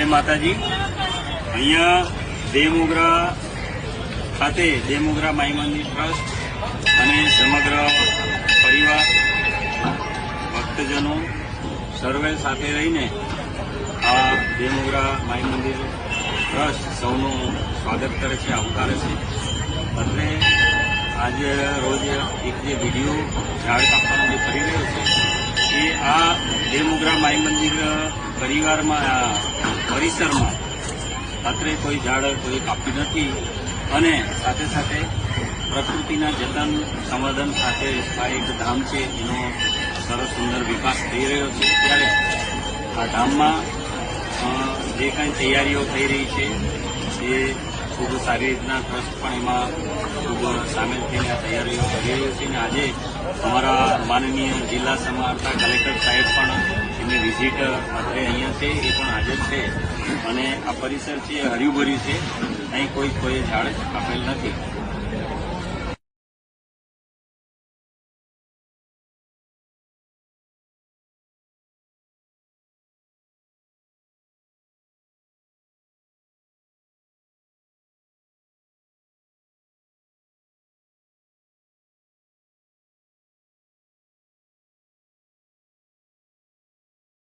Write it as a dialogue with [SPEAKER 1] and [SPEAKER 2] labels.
[SPEAKER 1] માતાજી। અહીંયા દેવમોગરા ખાતે દેવમોગરા માઈ મંદિર ટ્રસ્ટ અને સમગ્ર પરિવાર ભક્તજનો સર્વે સાથે રહીને આ દેવમોગરા માઈ મંદિર ટ્રસ્ટ સૌનું સ્વાગત કરે છે, આવકારે છે। એટલે આજે રોજ એક જે વિડીયો ઝાડ કાપવાનો જે કરી રહ્યો છે એ આ દેવમોગરા માઈ મંદિર પરિસરમાં અત્રે કોઈ ઝાડ કોઈ કાપ્યું નથી અને સાથે સાથે પ્રકૃતિના જતન સંવર્ધન સાથે આ એક ધામ છે એનો સરસ સુંદર વિકાસ થઈ રહ્યો છે। ત્યારે આ ધામમાં જે કંઈ તૈયારીઓ થઈ રહી છે એ ખૂબ સારી રીતના ટ્રસ્ટ પણ એમાં ખૂબ સામેલ થઈને આ તૈયારીઓ કરી રહ્યો છે। અને આજે અમારા માનનીય જિલ્લા સમાહર્તા કલેક્ટર સાહેબ પણ એમની વિઝિટ અત્રે અહીંયા છે, એ પણ હાજર છે અને આ પરિસર છે હર્યુભર્યું છે, અહીં કોઈ ઝાડ કાપેલ નથી।